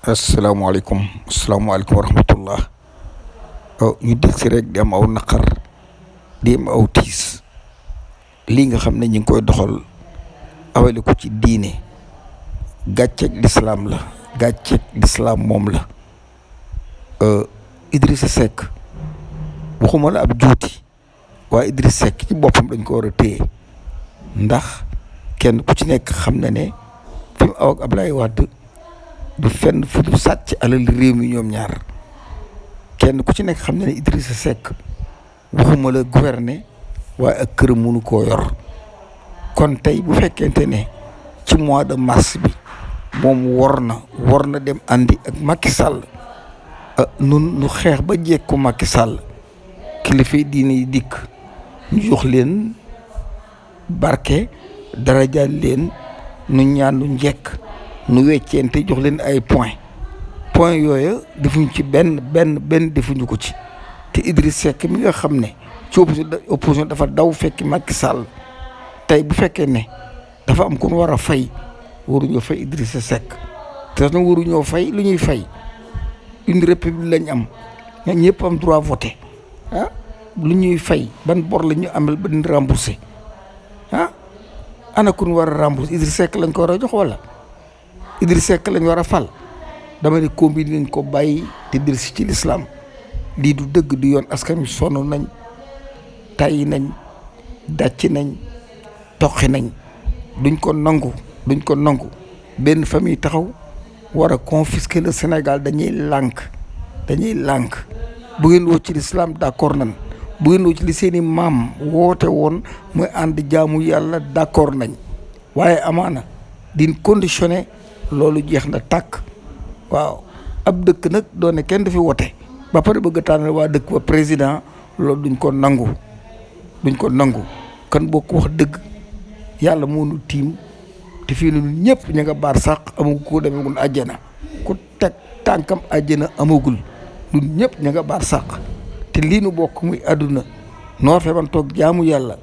asalaamaaleykum wa rahmatullah. ñu dégg si rek di am aw naqar di am aw tiis lii nga xam ne ñu ngi koy doxal awale ko ci diine gàcceeg lislaam la gàcceeg lislaam moom la. Idrissa Seck waxuma la ab juuti waaye Idrissa Seck ci boppam dañ ko war a téye ndax kenn ku ci nekk xam na ne fi mu aw ak Ablaye Wade du fenn fu du sàcc alal réew mi ñoom ñaar kenn ku ci nekk xam na ne Idrissa Seck waxuma la gouverner waaye ak këram mënu koo yor kon tey bu fekkente ne ci mois de mars bi moom war na dem àndi ak Macky Sall nun nu xeex ba jekku Macky Sall kilifay diine yi dikk ñu jox leen barke darajaal leen nu ñaan nu njekk nu wecceente jox leen ay point yooyu defuñ ci benn defuñu ko ci te Idriss Seck mi nga xam ne ci opposition dafa daw fekki Macky Sall tey bu fekkee ne dafa am ku ñu war a fay waruñoo fay Idrissa Seck te nag waruñoo fay lu ñuy fay une république lañ am nga ñëpp am droit voter lu ñuy fay ban bor la ñu amal ba ñu remboursé ana ku ñu war a remboursé Idrissa Seck lañ ko war a jox wala Idrissa Seck lañ war a fal dama ne combine leen ko bàyyi te dir si ci lislaam lii du dëgg du yoon askan wi sonn nañ tàyyi nañ dàcc nañ toqi nañ duñ ko nangu benn famille taxaw war a confisquer le Sénégal dañuy lànk bu ngeen woo ci lislaam d'accord nañ bu ngeen woo ci li seeni maam woote woon mooy ànd jaamu yàlla d'accord nañ waaye amaana din conditionné loolu jeex na tàkk. waaw ab dëkk nag doone kenn du fi wote ba pare bëgg a tànnal waa dëkk ba président loolu duñ ko nangu kan boo ko wax dëgg yàlla moo nu tiim te fii nu ñëpp ña nga baar sax amagul ko demagul àjjana ku teg tànkam àjjana amagul ñun ñëpp ña nga baar sax te lii nu bokk muy àdduna noo fe man toog jaamu yàlla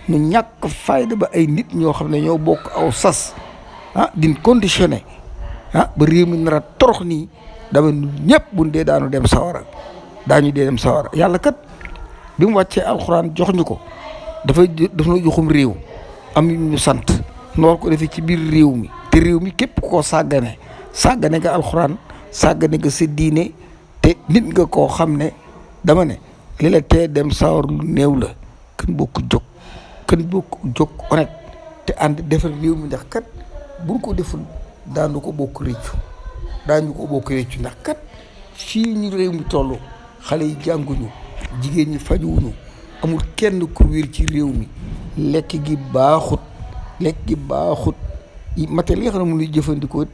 nu ñàkk fayda ba ay nit ñoo xam ne ñoo bokk aw sas din conditionné ba réew mi nar a torox nii dama ñëpp buñ dee daañu dem sawara yàlla kat bi mu wàccee alxuraan jox ñu ko dafa na joxum réew am ñu sant nu war ko defee ci biir réew mi te réew mi képp koo sàggane nga alxuraan sàggane nga sa diine te nit nga koo xam ne dama ne li la tee dem sawar lu néew la kan bokk jóg honnête te ànd defar réew mi ndax kat buñ ko deful daañu ko bokk réccu ndax kat fii ñu réew mi toll xale yi jànguñu jigéen ñi fajuwuñu amul kenn ku wér ci réew mi lekk gi baaxut matériel yi nga xam ne mu nuy jëfandikoo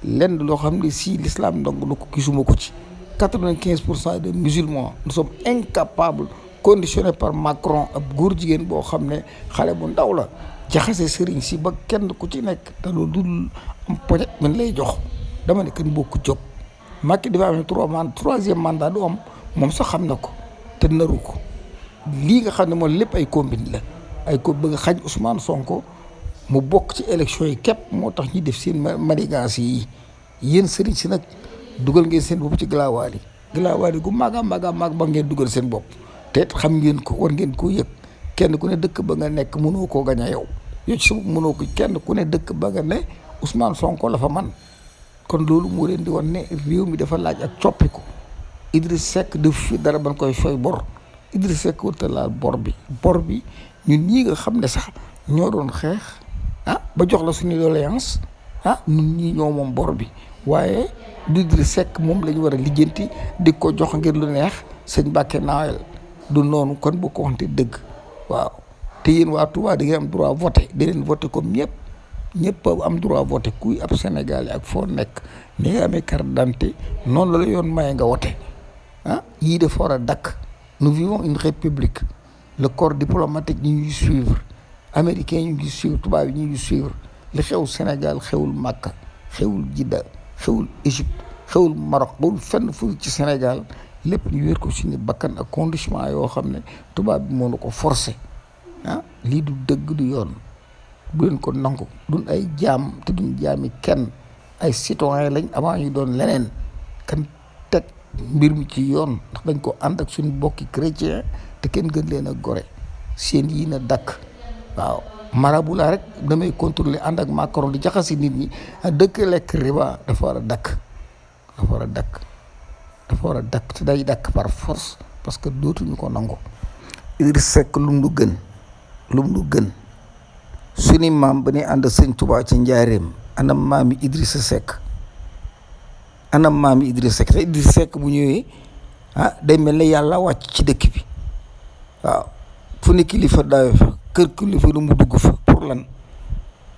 lenn loo xam ne si l'islam ndong na ko gisuma ko ci 95% de musulmans nous sommes incapables conditionnés par Macron ab góor jigéen boo xam ne xale bu ndaw la jaxase sëriñ si ba kenn ku ci nekk te loolu dul am projet man lay jox dama ne kenn bokk jóg Macky dafa am troisième mandat du am moom sax xam na ko te naru ko lii nga xam ne moom lépp ay combine la bëgg a xañ Ousmane Sonko mu bokk ci élection yi képp moo tax ñuy def seen manigance yi yéen sëriñ si nag dugal ngeen seen bopp ci gilaawaali gu mag ba ngeen dugal seen bopp te xam ngeen ko war ngeen koo yëg kenn ku ne dëkk ba nga nekk mënoo koo gañ a yow ci sa bopp mënoo ko kenn ku ne dëkk ba nga ne Ousmane Sonko la fa man kon loolu moo leen di wan ne réew mi dafa laaj ak coppiku Idriss Seck def fi dara ban koy fay bor Idriss Seck warta laal bor bi ñun ñii nga xam ne sax ñoo doon xeex ba jox la suñu doléance ñun ñii ñoo moom bor bi waaye du Idriss Seck moom la ñu war a lijjanti di ko jox ngir lu neex sëñ Mbàkke Naawel du noonu kon bu ko waxante dëgg waaw te yéen waa Touba da ngeen am droit voter da leen voter comme ñëpp am droit voter kuy ab Sénégalais ak foo nekk ni nga amee carte d'identité noonu la yoon maye nga voter yii dafa war a dakk nous vivons une république le corps diplomatique ñu ngi suivre américain ñu ngi suivre tubaab yi ñu ngi suivre li xew Sénégal xewul Makka xewul Jidda xewul Égypte xewul Maroc bawul fenn fu ci Sénégal lépp ñu wér ko suñu bakkan ak conditionnement yoo xam ne tubaab bi moo na ko forcé lii du dëgg du yoon bu leen ko nangu duñ ay jaam te duñ jaami kenn ay citoyen lañ avant ñu doon leneen. kan teg mbir mi ci yoon ndax dañ ko ànd ak suñu bokki chrétien te kenn gën leen a gore seen yii na dakk waaw marabu laa rek damay contrôler ànd ak Macron di jaxasi nit ñi dëkk lekk riba dafa war a dakk dafa war a dakk dafa war a dakk te day dakk par force parce que dootuñu ko nangu. Idriss Seck lum lu gën suñu maam ba ne ànd sëñ Tuubaa ci njaareem anam maami Idriss Seck te Idriss Seck bu ñëwee day mel ne yàlla wàcc ci dëkk bi waaw fu ne kilifa daawe fa kër kilifa lu mu dugg fa pour lan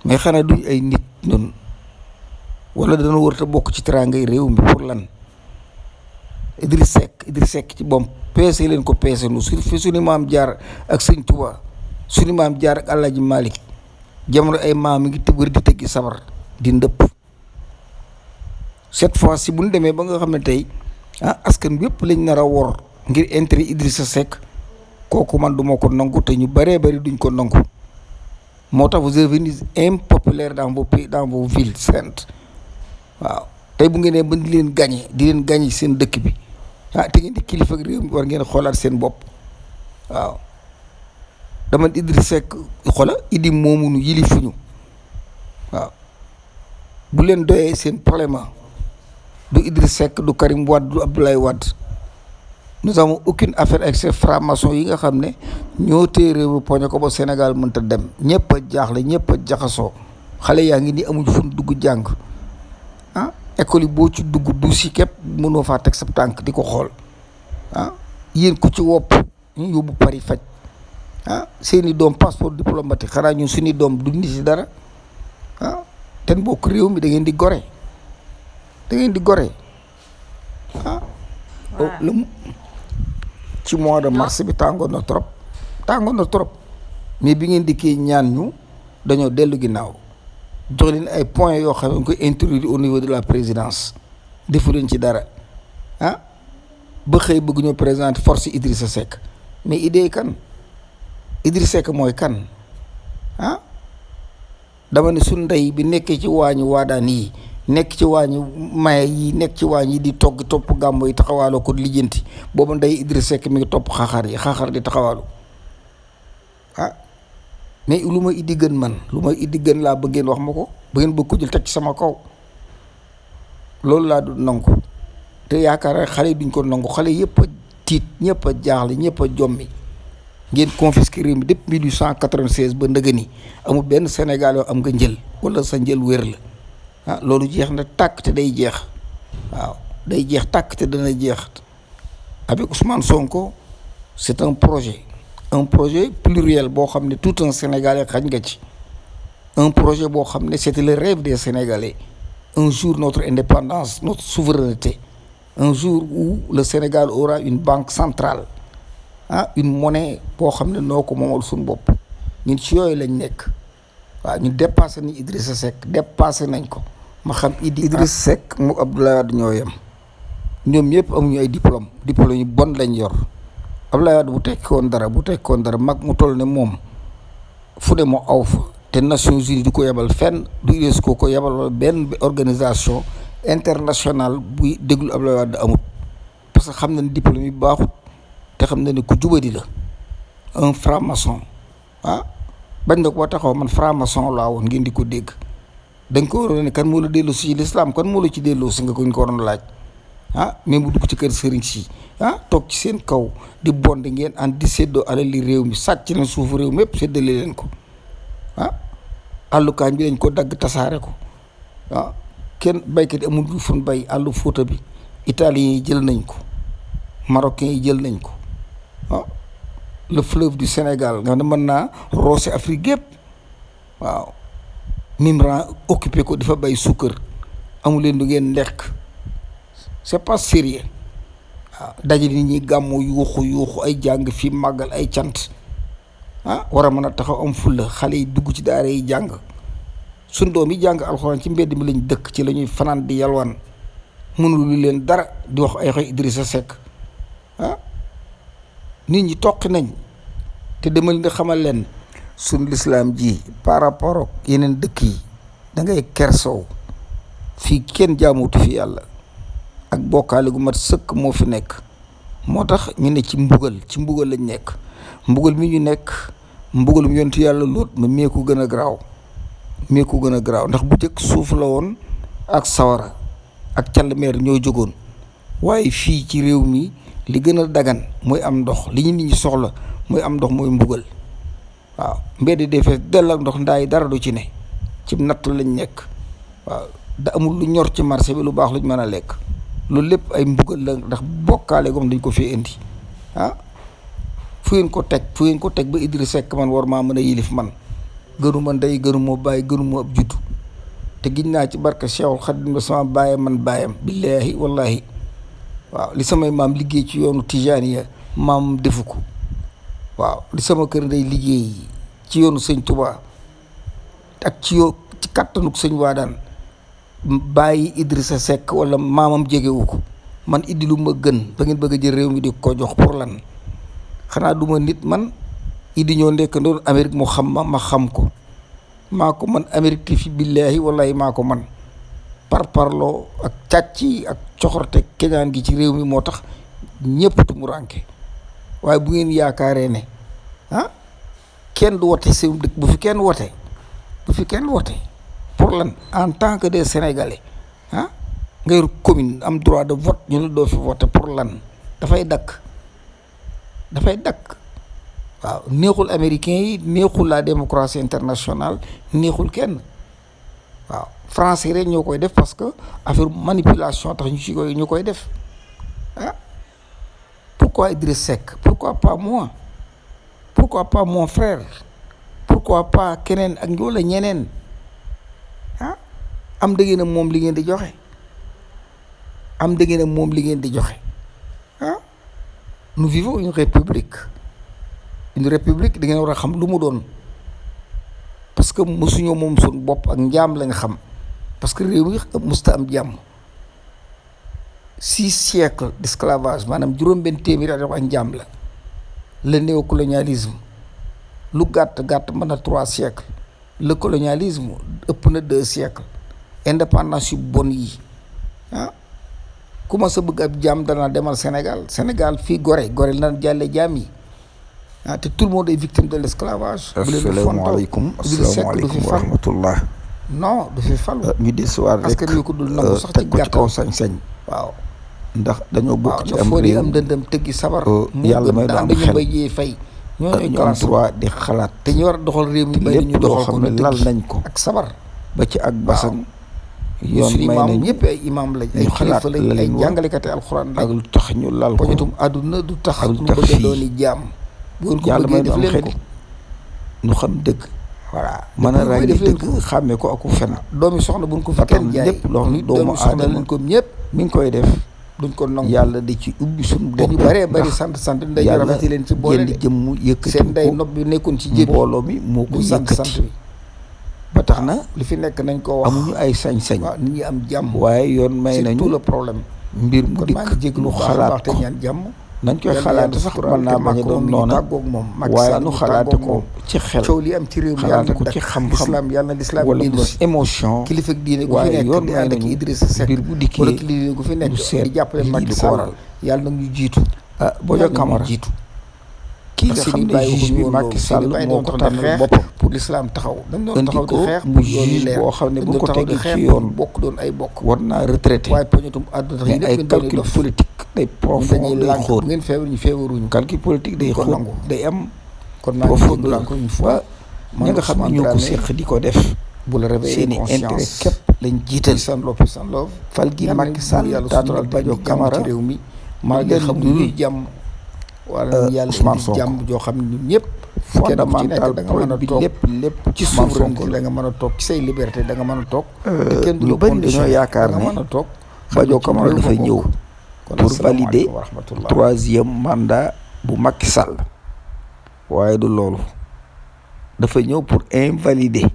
mais xanaa duñ ay nit ñun wala dana war a bokk ci teraangay réew mi pour lan. Idriss Seck ci bom peese leen ko peese nu fi suñu maam jaar ak sëñ Tuubaa suñu maam jaar ak Alaaji Malick jamono ay maam ngi tëbër di tëggi sabar di ndëpp cette fois ci bu ñu demee ba nga xam ne tey askan bi yëpp lañ nar a wor ngir intérêt Idrissa Seck kooku man du ma ko nangu te ñu bëree bëri duñ ko nangu moo tax vous êtes venus impopulaire dans vos pays dans vos villes saintes waaw tey bu ngeen nee ba di leen gagné seen dëkk bi te ngeen di kilifa ak réew mi war ngeen xoolaat seen bopp waaw dama Idriss Seck idi moomunu yilifuñu waaw bu leen doyee seen problème du Idriss Seck du Karim Wade du Abdoulaye Wade nous avons aucune affaire avec ces francs-maçons yi nga xam ne ñoo téye réew mi poñe ko ba Sénégal mënta dem ñëpp a jaaxle ñëpp a jaxasoo xale yaa ngi ni amuñ fu dugg jàng école yi boo ci dugg du si képp mënoo faa teg sa tànk di ko xool yéen ku ci wopp ñu yóbbu Paris faj seeni doom passeport diplomatique xanaa ñun suñuy doom duñ ni si dara ten bokk réew mi da ngeen di gore ci mois de mars bi tàngoon na trop mais bi ngeen dikkee ñaan ñu dañoo dellu ginnaaw jox leen ay points yoo xam ne koy introduire au niveau de la présidence defu leen ci dara ba xëy bëgg ñoo présenter force Idrissa Seck mais idée kan Idrissa Seck mooy kan dama ne suñ ndey bi nekkee ci waañu waadaan yi nekk ci waañu maye yi nekk ci waañ yi di togg topp gàmbo yi taxawaaloo ko lijjanti boobu ndey Idrissa Seck mi ngi topp xaaxaar di taxawaalu mais lu ma iddi gën man lu ma iddi gën laa bëggeen wax ma ko ba ngeen bëgg ko jël teg ci sama kaw loolu laa du nangu te yaakaar xale yi duñ ko nangu xale yëpp a tiit ñëpp a jaaxle ñëpp a jommi ngeen confisqué réew mi depuis 1896 ba ndëgëni amul benn Sénégal yoo am nga njël wala sa njël wér la loolu jeex na tàkk te day jeex waaw day jeex tàkk te dana jeex avec Ousmane Sonko c'est un projet pluriel boo xam ne tout un Sénégalais xañ nga ci un projet boo xam ne c'était le rêve des Sénégalais un jour notre indépendance notre souveraineté un jour où le Sénégal aura une banque centrale une monnaie boo xam ne noo ko moomal suñu bopp ñun ci yooyu lañ nekk waaw ñu dépassé nañ Idrissa Seck dépassé nañ ko ma xam Idrissa Seck mu Abdoulaye Wade ñoo yem ñoom ñëpp amuñu ay diplôme yu bon lañ yor Abdoulaye Wade bu tekkoon dara mag mu toll ne moom fu ne mu aw fa te Nations Unies du ko yebal fenn du UNESCO ko yebal wala benn organisation internationale buy déglu Abdoulaye Wade amut parce que xam na ne diplôme yi baaxut te xam na ne ku jubadi la un franc-maçon bañ na ko ba taxaw man franc-maçon laa woon ngeen di ko dégg dañ ko waroon ne kan moo la delloo si l'islam kan moo la ci delloo si nga ko ñu ko waroon laaj mais mu dugg ci kër sëriñ si toog ci seen kaw di bonde ngeen an di séddoo alali réew mi sàcc na suufu réew mi yëpp séddale leen ko àllukaañ bi dañ ko dagg tasaare ko kenn baykat yi amul fu ñu bay àllu Fuuta bi italiens yi jël nañ ko marocains yi jël nañ ko le fleuve du Sénégal nga xam ne mën naa roose Afrique yëpp waaw Mimran occupé ko dafa bay sukkër amu leen du ngeen lekk c'est pas sérieux dajale nit ñi gàmmu yuuxu ay jàng fi màggal ay cant war a mën a taxaw am fulla xale yi dugg ci daara yi jàng suñ doom yi jàng alxuraan ci mbedd mi lañ dëkk ci la ñuy fanaan di yalwaan mënul lu leen dara di wax ay xëy Idrissa Seck nit ñi toqi nañ te dama leen di xamal leen suñ lislaam ji par rapport ak yeneen dëkk yi da ngay kersow fii kenn jaamutu fi yàlla ak bokkaale gu mat sëkk moo fi nekk. moo tax ñu ne ci mbugal lañ nekk. mbugal mi ñu nekk mbugalum yontu yàlla Lóot ma mee ko gën a garaaw ndax bu jëkk suuf la woon ak sawara ak càllmeer ñoo jógoon. waaye fii ci réew mi li gën a dagan mooy am ndox li ñu nit ñi soxla mooy am ndox mooy mbugal. waaw mbedd dee fees dell ak ndox ndaay dara du ci ne ci natt lañ nekk. waaw da amul lu ñor ci marché bi lu baax luñ mën a lekk. loolu lépp ay mbugal la ndax bokkaale gom dañ ko fi indi. fu ngeen ko teg ba Idriss Seck man war maa mën a yilif man gënuma ndey gënuma bàyyi gënuma ab juddu te giñ naa ci barke Cheikhul Khadim ba sama bàyyam man bàyyam billaahi wallaahi. waaw li samay maam liggéey ci yoonu Tijaaniya maam defu ko. waaw li sama kër day liggéey ci yoonu sëñ Touba ak ci kattanuk sëñ Waadaan bàyyi Idrissa Seck wala maamam jegewu ko man iddi lu ma gën ba ngeen bëgg a jël réew mi di ko jox pour lan. xanaa duma nit man idi ñoo nekk ndoon Amérique mu xam ma xam ko maa ko man Amérique ti fi billaahi wallahi maa ko man parloo ak càcc ak coxorte keñaan gi ci réew mi moo tax ñëpp tumuraanke. waaye bu ngeen yaakaaree ne kenn du wote seen dëkk bu fi kenn wote pour lan en tant que des Sénégalais nga yor commune am droit de vote ñu ne doo fi vote pour lan dafay dakk waaw neexul américain yi neexul la démocratie internationale neexul kenn. waaw français rek ñoo koy def parce que affaire manipulation tax ñu koy def. Pourquoi Idriss Seck pourquoi pas moi pourquoi pas mon frère pourquoi pas keneen ak wala ñeneen am da ngeen a moom li ngeen di joxe nous vivons une république da ngeen war a xam lu mu doon parce que mosuñoo moom suñu bopp ak njaam lañ xam parce que réew mi musta am jàmm 6 siècles d'esclavage maanaam juróom-benn téeméeri at ak njaam la le néocolonialisme lu gàtt mën na 3 siècles le colonialisme ëpp na 2 siècles indépendance yu bon yi ku ma sa bëgg ab jaam dana demal Sénégal fii Gorée na jàlle jaam yi te tout le monde est victime de l'esclavage. asalaamaaleykum wa rahmatullah. non du fi falu. ñu desuwaat rek parce que ko dul nangu sax ci gàttal kaw sañ-sañ. waaw ndax dañoo bokk ci am réew réew am dëndëm tëggi sabar. yàlla may doon am xel bay jee fay. ñu am droit di xalaat. te ñu war a doxal réew mi bay ñu doxal ko lépp loo xam ne lal nañ ko ak sabar. ba ci ak basan. yoon may nañ ñëpp ay imam lañ ay xalifa lañ ay jàngalekati alxuraan lañ. ak lu tax ñu lal ko poñatum àdduna du tax ak lu ñu tax bëgg a fii dooni jaam. yàlla may doon am xel ñu xam dëgg. voilà mën a ràññee dëgg xàmmee ko aku fen. doomi soxna buñ ko fi kenn jaay lépp loo xam ne doomu doomi soxna aadama lañ ko ñëpp mi ngi koy def. duñ ko nangu yàlla di ci ubbi suñu bopp. dañu bëree bëri sant dañu rafetee leen ci boole de jëmm yëkkati seen day nopp bi nekkoon ci jëpp mbooloo mi moo ko du sant yëkkati bi ba tax na li fi nekk nañ ko wax amuñu ay sañ-sañ. waaw nit ñi am jàmm waaye yoon may c'est nañu tout le problème mbir mu kon maa ngi dikk jéglu nu baax a xalaat baax te ko ñaan jàmm nañ koy xalaate sax mën naa bañ a doon noona waaye nu xalaate ko ci xel coow li am ci réew mi xalaate yàlla ko na ci dakk xam-xam lislaam yàlla na lislaam wala mu dellu doon si émotion kilifa ak diine gu fi waaye nekk yoon di may ànd ak nañu Idrissa Seck mbir bu wala dikkee kilifa gu fi nekk ñu seet di jàppale lii Macky du ko Sall waral. yàlla na ñu jiitu Bojo Camara jiitu kii nga xam ne juge bi Macky Sall moo ko tànnal boppam pour l'islam taxaw dañ doon indi taxaw di ko xeex mu pour yoon yi juge leer boo xam ne dañ bu doon ko taxaw di tegee xeex ci pour yoon bokk doon ay bokk war naa retraité waaye poñatum àdduna tax mais yi lépp ay ngeen doon calcul dof politique day ñun profond dañuy day lànk xóot bu ngeen feebar ñu feebaruñu calcul politique day ko xóot nangu. day am kon maa ngi profondeur jégalu encore une fois ñi nga xam ne ñoo ko seq di ko def bu la réveiller seeni intérêt conscience képp lañ jiital peace and love fal gi Macky Sall taatural Badio Camara ci réew mi maa maa leen ngi xam dul ñuy jàmm wala yàlla Ousmane indi Sonko. jàmm joo xam ne ñun ñëpp kenn ku ci nekk fondamental da nga mën point a bi toog lépp ci Ousmane souveraineté Sonko da nga mën a toog ci say liberté da nga mën a toog te kenn du ñu la bëri conditionné dañoo yaakaar da nga ne mën a toog Badio Camara dafay ñëw pour valider wa rahmatullah 3e mandat bu Macky Sall waaye du loolu dafa ñëw pour invalider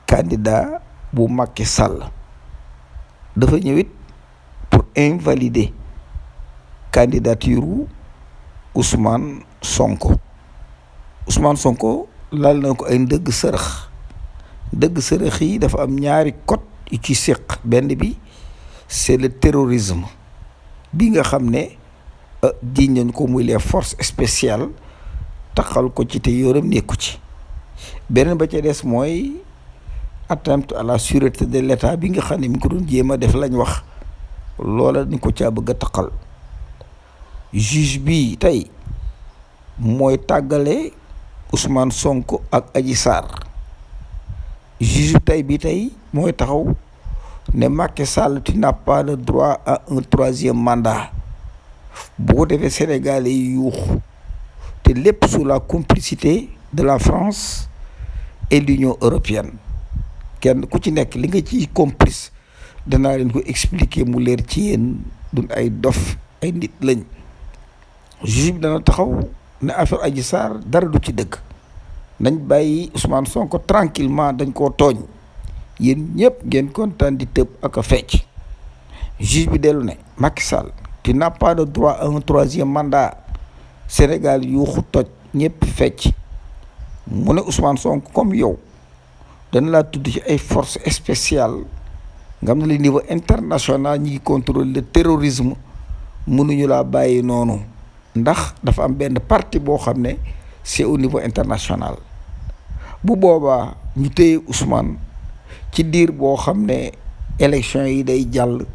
candidat bu Macky Sall dafa ñëw it pour invalider candidature wu Ousmane Sonko lal na ko ay ndëgg sërëx yi dafa am ñaari code yu ci séq. benn bi c'est le terrorisme bi nga xam ne jiñ nañ ko muy les forces spéciales taxal ko ci te yoram nekku ci. beneen ba ca des mooy atteinte à la sûreté de l'État bi nga xam ne mi ngi ko doon jéem a def lañ wax loola ni ko caa bëgg a taxal. juge bi tey mooy tàggale Ousmane Sonko ak Adji Sarr. juge tey bi tey mooy taxaw ne Macky Sall tu n'as pas le droit à un troisième mandat. bu ko defee Sénégalais yi yuuxu te lépp sous la complicité de la France et l'Union européenne. kenn ku ci nekk li nga ciy complice danaa leen ko expliquer mu leer ci yéen duñ ay dof ay nit lañ. juge bi dana taxaw ne affaire Adji Sarr dara du ci dëgg nañ bàyyi Ousmane Sonko tranquillement dañ koo tooñ yéen ñëpp ngeen kontaan di tëb ak a fecc. juge bi dellu ne Macky Sall tu n'as pas de droit à un troisième mandat. Sénégal yuuxu toj ñëpp fecc mu ne Ousmane Sonko comme yow dana laa tudd ci ay forces spéciales nga xam ne le niveau international ñi ngi contrôler le terrorisme mënuñu laa bàyyi noonu ndax dafa am benn parti boo xam ne c'est au niveau international. bu boobaa ñu téye Ousmane ci diir boo xam ne élection yi day jàll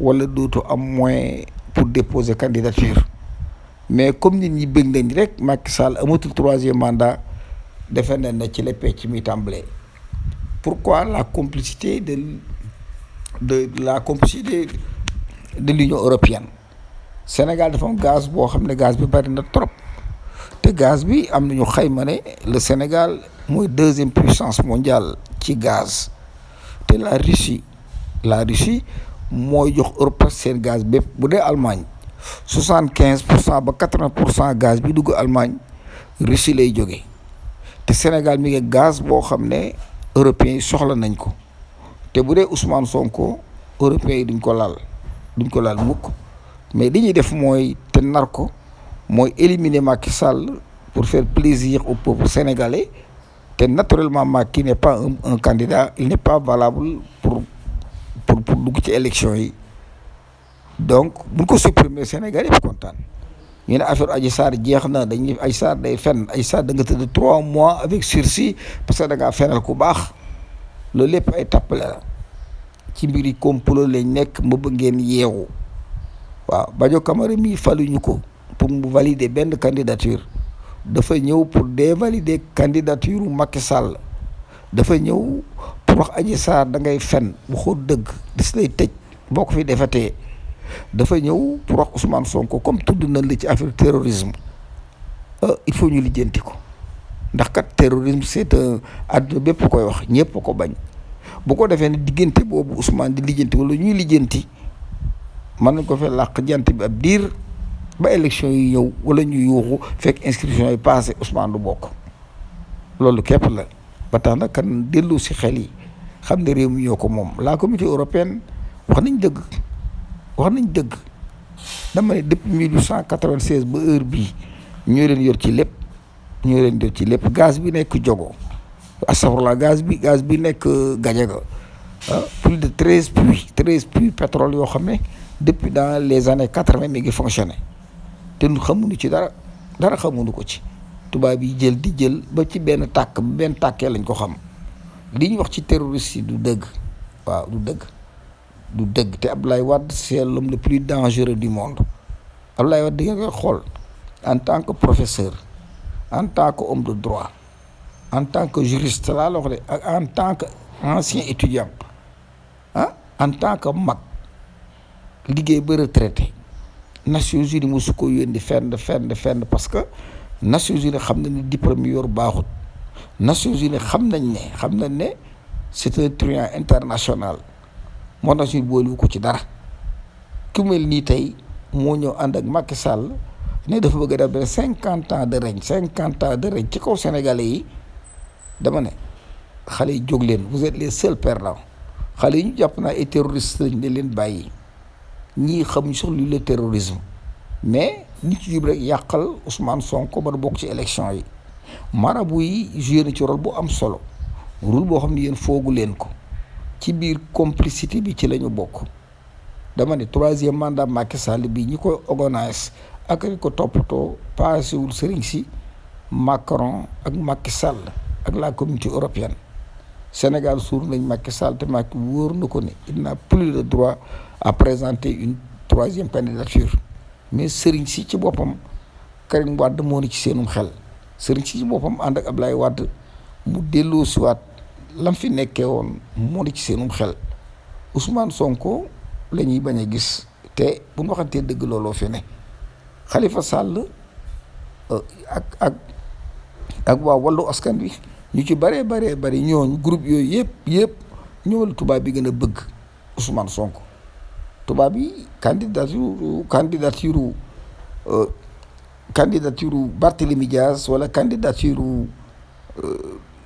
wala dootu am moyen pour déposer candidature. mais comme nit ñi bëgg nañ rek Macky Sall amatul troisième mandat defe nañ ne ci la pecc mi tàmbalee. pourquoi la complicité de l'Union européenne. Sénégal dafa am gaz boo xam ne gaz bi bari na trop te gaz bi am nañu xayma ne le Sénégal mooy deuxième puissance mondiale ci gaz te la Russie mooy jox Europe seen gaz bépp. bu dee Allemagne 75% ba 80% gaz bi dugg Allemagne Russie lay jóge te Sénégal mi ngi gaz boo xam ne européens yi soxla nañ ko te bu dee Ousmane Sonko européens yi duñ ko laal mukk. mais li ñuy def mooy te nar ko mooy éliminer Macky Sall pour faire plaisir au peuple sénégalais te naturellement Macky n'est pas un candidat, il n'est pas valable pour dugg ci élection yi. donc buñ ko supprimer Sénégal yëpp kontaan ñu ne affaire Adji Sarr jeex na dañuy Adji Sarr day fen Adji Sarr da nga tëdd 3 mois avec sursis parce que da ngaa fenal ku baax. loolu lépp ay tappale la ci mbiri complot lañ nekk ma bëgg ngeen yeewu. waaw Badio Camara mii faluñu ko pour mu valider benn candidature dafa ñëw pour dévalider candidature Macky Sall dafa ñëw pour wax Adji Sarr da ngay fen waxoo dëgg dis lay tëj boo ko fi defatee. dafa ñëw pour wax Ousmane Sonko comme tudd na li ci affaire terrorisme il faut ñu lijjanti ko ndax kat terrorisme c'est un àdduna bépp koy wax ñëpp ko bañ bu ko defee ne diggante boobu Ousmane di lijjanti wala ñuy lijjanti mën nañ ko fee làq jant bi ab diir ba élection yi ñëw wala ñu yuuxu fekk inscription yi passé Ousmane du bokk. loolu képp la ba tax na kan dellu si xel yi xam ne réew mi ñoo ko moom. la communauté européenne wax nañ dëgg dama ne depuis 1896 ba heure bii ñoo leen yor ci lépp gaz bi nekk Diogo astafurlah gaz bi nekk Gadiaga plus de 13 puits pétrole yoo xam ne depuis dans les années 80 mi ngi fonctionné te ñu xamuñu ci dara xamuñu ko ci. tubaab yi jël ba ci benn tàkkee lañ ko xam li ñu wax ci terroriste yi du dëgg. waaw du dëgg te Abdoulaye Wade c'est l'homme le plus dangereux du monde. Abdoulaye Wade di nga koy xool en tant que professeur en tant que homme de droit en tant que juriste laa la wax de ak en tant que ancien étudiant en tant que mag liggéey ba retraité Nations Unies mosu ko yónni fenn parce que Nations Unies xam nañ ne diplôme yor baaxut. Nations Unies xam nañ ne c'est un truand international moo tax ñu boole ko ci dara. ku mel nii tey moo ñëw ànd ak Macky Sall ne dafa bëgg a def benn 50 ans de règne ci kaw Sénégalais yi dama ne xale yi jóg leen vous êtes les seuls perdants. xale yi ñu jàpp naa ay terroristes lañ ne leen bàyyi ñii xamuñ sax lu le terrorisme mais nit ci jub rek yàqal Ousmane Sonko ba bokk ci élection yi. marabu yi joué na ci rôle bu am solo rôle boo xam ne yéen foogu leen ko ci biir complicité bi ci la ñu bokk. dama ne 3e mandat Macky Sall bi ñi koy organise ak ñi ko toppatoo paasewul sëriñ si Macron ak Macky Sall ak la communauté européenne. Sénégal suur nañ Macky Sall te Macky wóor na ko ne il n'a plus le droit à présenter une 3e candidature. mais sëriñ si ci boppam Karim Wade moo ni ci seenum xel sëriñ si ci boppam ànd ak Ablaye Wade mu delloo siwaat lam fi nekkee woon moo ni ci seenum xel. Ousmane Sonko la ñuy bañ a gis te bu ñu waxantee dëgg looloo fi ne. Khalifa Sall ak waa Wallu Askan Wi ñu ci bëree bëri ñooñu groupe yooyu yëpp ñëwal tubaab bi gën a bëgg Ousmane Sonko. tubaab yi candidature Barthélémy Dias wala candidature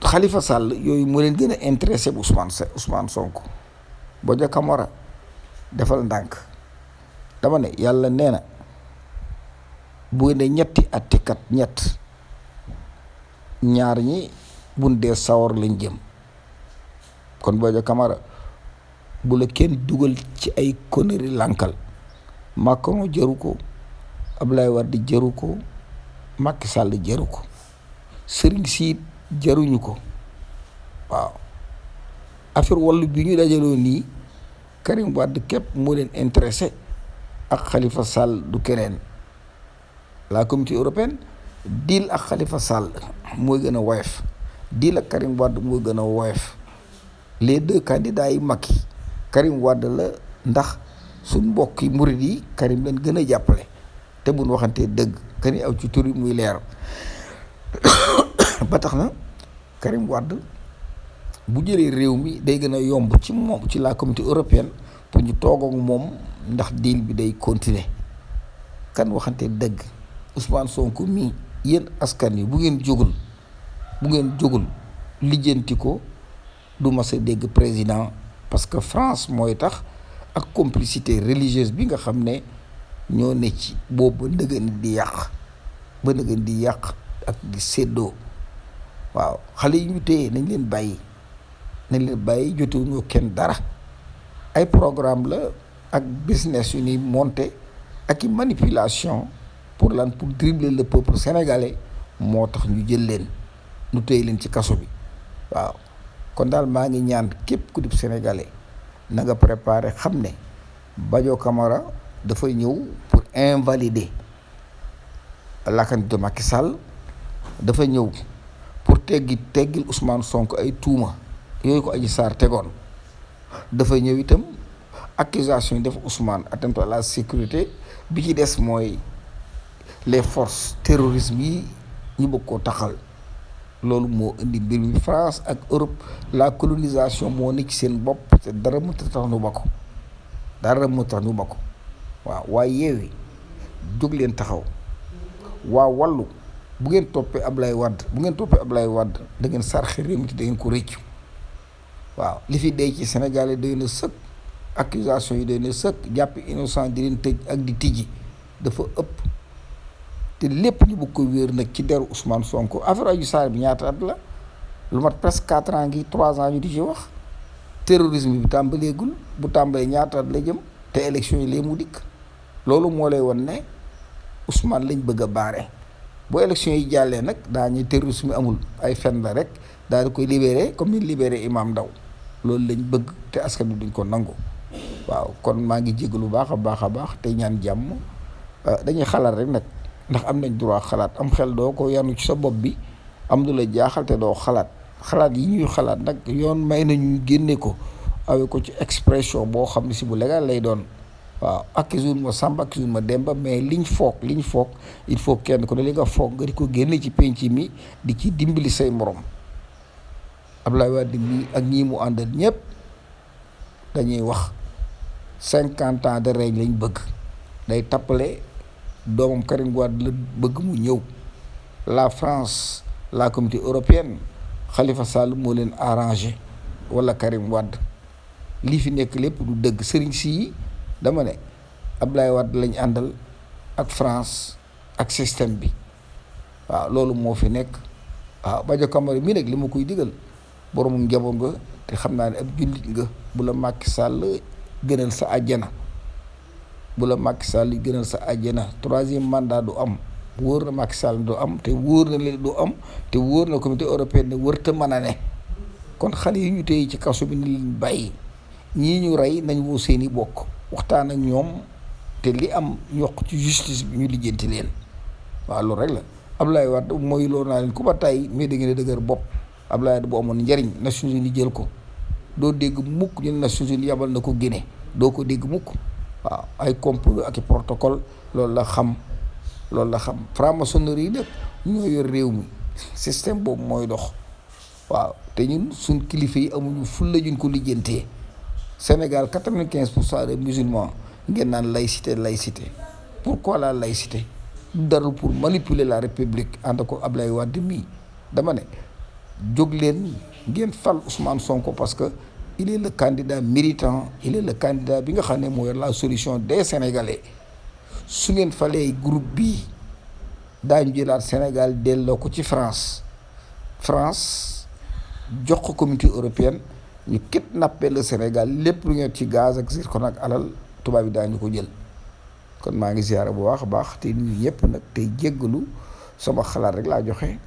Khalifa Sall yooyu moo leen gën a intéressé bu Ousmane Sonko. Boja Camara defal ndànk dama ne yàlla nee na bu ne ñetti attikat ñaar ñi buñ dee sawar lañ jëm. kon Boja Camara bu la kenn dugal ci ay conneries lànkal. Macron jëru ko, Ablaye Wade jëru ko, Macky Sall jëru ko, sëriñ siit jaruñu ko. waaw affaire Wallu bi ñu dajaloo nii Karim Wade képp moo leen intéressé ak Khalifa Sall du keneen. la communauté européenne deal ak Khalifa Sall mooy gën a woyof, deal ak Karim Wade mooy gën a woyof. les 2 candidats yi mag yi Karim Wade la ndax suñ mbokk yi murid yi Karim leen gën a jàppale te buñ waxantee dëgg kani aw ci tur yi muy leer. ba tax na Karim Wade bu jëlee réew mi day gën a yomb ci moom ci la communauté européenne pour ñu toog ak moom ndax deal bi day continuer. kan waxante dëgg Ousmane Sonko mii yéen askan wi bu ngeen jógul lijjanti ko du mas a dégg président parce que France mooy tax ak complicité religieuse bi nga xam ne ñoo ne ci boobu ba nëgën di yàq ak di séddoo. waaw xale yi ñu téye nañ leen bàyyi jotewuñu kenn dara ay programme la ak business yu ni monté ak i manipulation pour dribbler le peuple sénégalais moo tax ñu jël leen ñu téye leen ci kaso bi. waaw kon daal maa ngi ñaan képp ku dib sénégalais na nga préparé xam ne Badio Camara dafa ñëw pour invalider la candidature de Macky Sall, dafa ñëw pour teggil Ousmane Sonko ay tuuma yooyu ko Adji Sarr tegoon. dafa ñëw itam accusation yi def Ousmane atteinte à la sécurité bi ci des mooy les forces terrorisme yi ñu bëgg koo taxal. loolu moo indi mbir mi France ak Europe la colonisation moo nekk seen bopp te dara mu tax ñu ba ko waaw waaye Yewwi jóg leen taxaw waa Wallu bu ngeen toppee Ablaye Wade da ngeen sarxe réew mi te da ngeen ko rëccu. waaw li fi dee ci Sénégal yi doy na sëkk accusation yi doy na sëkk jàpp innocent di leen tëj ak di tijji dafa ëpp te lépp ñu bëgg ko wéer nag ci deru Ousmane Sonko. affaire Adji Sarr bi ñaata at la lu mat presque 4 ans ngi 3 ans ñu di ci wax. terrorisme bi tàmbaleegul, bu tàmbalee ñaata at la jëm te élection yi lee mu dikk. loolu moo lay won ne Ousmane lañ bëgg a baare bu élection yi jàllee nag daañu terrorisme amul ay fen la rek daal di koy libéré comme ni libéré Imam Ndaw loolu lañ bëgg te askan bi duñ ko nangu. waaw kon maa ngi jégg lu baax a baax te ñaan jàmm. dañuy xalaat rek nag ndax am nañ droit xalaat am xel doo ko yanu ci sa bopp bi am du la jaaxal te doo xalaat yi ñuy xalaat nag yoon may nañu génne ko awe ko ci expression boo xam ne si bu légal lay doon. waaw accuse ma Samba accuse ma Demba mais liñ foog il faut kenn ko ne li nga foog nga di ko génne ci penc mi di ci dimbali say morom. Abdoulaye Wade mi ak ñii mu àndal ñëpp dañuy wax 50 ans de règne lañ bëgg day tappale doomam Karim Wade la bëgg mu ñëw. la France la communauté européenne Khalifa Sall moo leen arrangé wala Karim Wade lii fi nekk lépp du dëgg. sëriñ si dama ne Abdoulaye Wade lañ àndal ak France ak système bi waaw loolu moo fi nekk. waaw Badio Camara mii nag li ma koy digal boromum njaboot nga te xam naa ne ab jullit nga. bu la Macky Sall gënal sa àjjana bu la Macky Sall gënal sa àjjana troisième mandat du am wóor na Macky Sall du am te wóor na leen du am te wóor na communauté européenne ne wërta mën a ne kon xale yi ñu téye ci kaso bi ni leen bàyyi ñii ñu rey nañ woo seeni bokk waxtaan ak ñoom te li am yokk ci justice bi ñu lijjanti leen waaw loolu rek la. Abdoulaye Wade mooy loolu naa leen ku ba tey mais da ngeen a dëgër bopp Abdoulaye Wade bu amoon njariñ Nations Unies jël ko doo dégg mukk ñu ne Nations Unies yabal na ko Guinée doo ko dégg mukk waaw ay complot ak i protocole loolu la xam franc-maçonnerie yi nag ñoo yor réew mi système boobu mooy dox waaw te ñun suñ kilifa yi amuñu fulla juñ ko lijjantee Sénégal 95% des musulmans ngeen naan laïcité pourquoi la laïcité du dara pour manipuler la république ànd ko Ablaye Wade mii dama ne jóg leen ngeen fal Ousmane Sonko parce que il est le candidat méritant il est le candidat bi nga xam ne moo yor la solution des Sénégalais su ngeen falee groupe bii daañu jëlaat Sénégal delloo ko ci France jox ko communauté européenne ñu kidnappé le Sénégal lépp lu ngeen ci gaz ak zircon ak alal tubaab yi daañu ko jël. kon maa ngi ziyaara bu baax a baax te nuyu ñëpp nag tey jéggalu sama xalaat rek laa joxe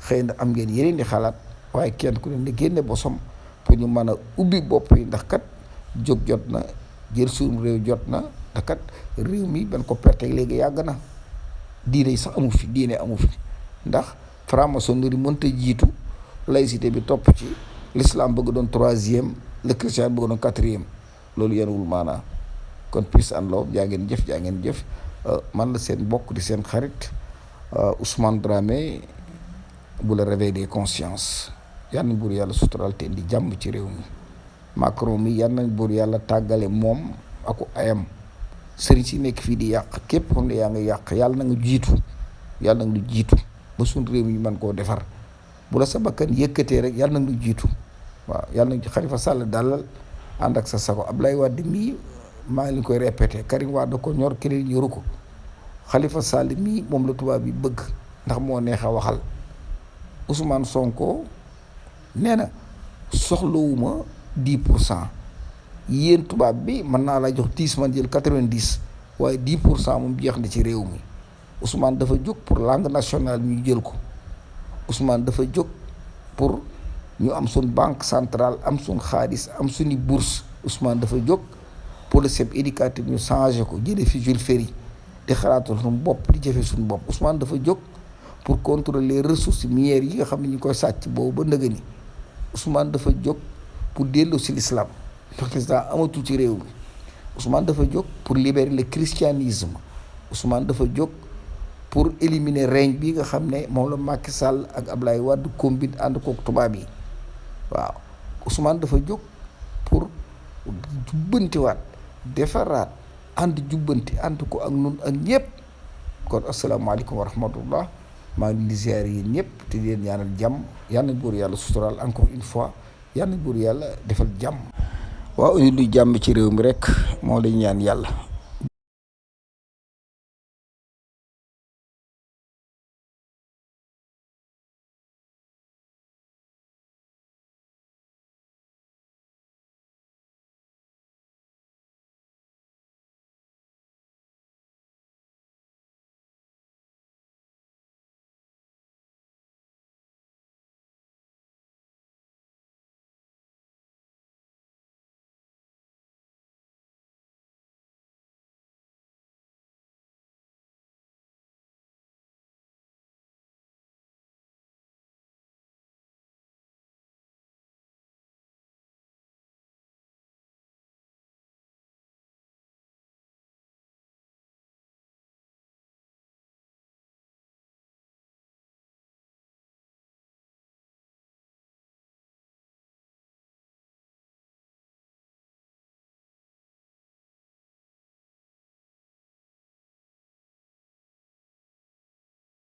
xëy na am ngeen yeneen di xalaat waaye kenn ku ne ne génne bosom pour ñu mën a ubbi bopp yi ndax kat jóg jot na jël suñu réew jot na ndax kat réew mi ban ko perte léegi yàgg na diine yi sax amu fi diine amu fi ndax franc-maçonnerie mënta jiitu laïcité bi topp ci l'islam bëgg doon troisième le chrétien bëgg doon quatrième loolu yenuwul maanaa kon peace and love jaa ngeen jëf man la seen bokk di seen xarit Ousmane Dramé bu la réveil des consciences yal nañ buur yàlla sutural te di jàmm ci réew mi Macron mi yal nañ buur yàlla tàggale moom aku ayam sëriñ si nekk fii di yàq képp xam ne yaa ngi yàq yàlla na nga jiitu ba suñ réew mi ñu mën koo defar bu la sa bakkan yëkkatee rek yàlla na nga jiitu waaw yàlla nañ Khalifa Sall dalal ànd ak sa sago Abdoulaye Wade mii maa ngi leen koy répété Karim Wade ko ñor keneen ñoru ko Khalifa Sall mii moom la tubaab bi bëgg ndax moo neex a waxal Ousmane Sonko nee na soxlawuma 10% yéen tubaab bi mën naa la jox 10 man jël 90 waaye 10% moom jeex na ci réew mi Ousmane dafa jóg pour langue nationale ñu jël ko Ousmane dafa jóg pour ñu am suñ banque centrale am suñ xaalis am suñu bourse Ousmane dafa jóg pour le système éducatif ñu changé ko jëlee fi Jules Ferry di xalaatul suñu bopp di jëfe suñu bopp Ousmane dafa jóg pour contrôler les ressources minières yi nga xam ne ñu koy sàcc boobu ba ndëgë ni Ousmane dafa jóg pour dellu si l'islam ndax l'islam amatul ci réew mi Ousmane dafa jóg pour libérer le christianisme Ousmane dafa jóg pour éliminer règne bi nga xam ne moom la Macky Sall ak Ablaye Wade combine ànd kook tubaab yi waaw Ousmane dafa jóg pour jubbantiwaat defaraat ànd jubbanti ànd ko ak nun ak ñëpp kon asalaamaaleykum wa rahmatullah maa ngi leen di ziare yéen ñëpp te di leen ñaanal jàmm yal na buur yàlla suturaal encore une fois yal na buur yàlla defal jàmm waaw ñu luy jàmm ci réew mi rek moo lañ ñaan yàlla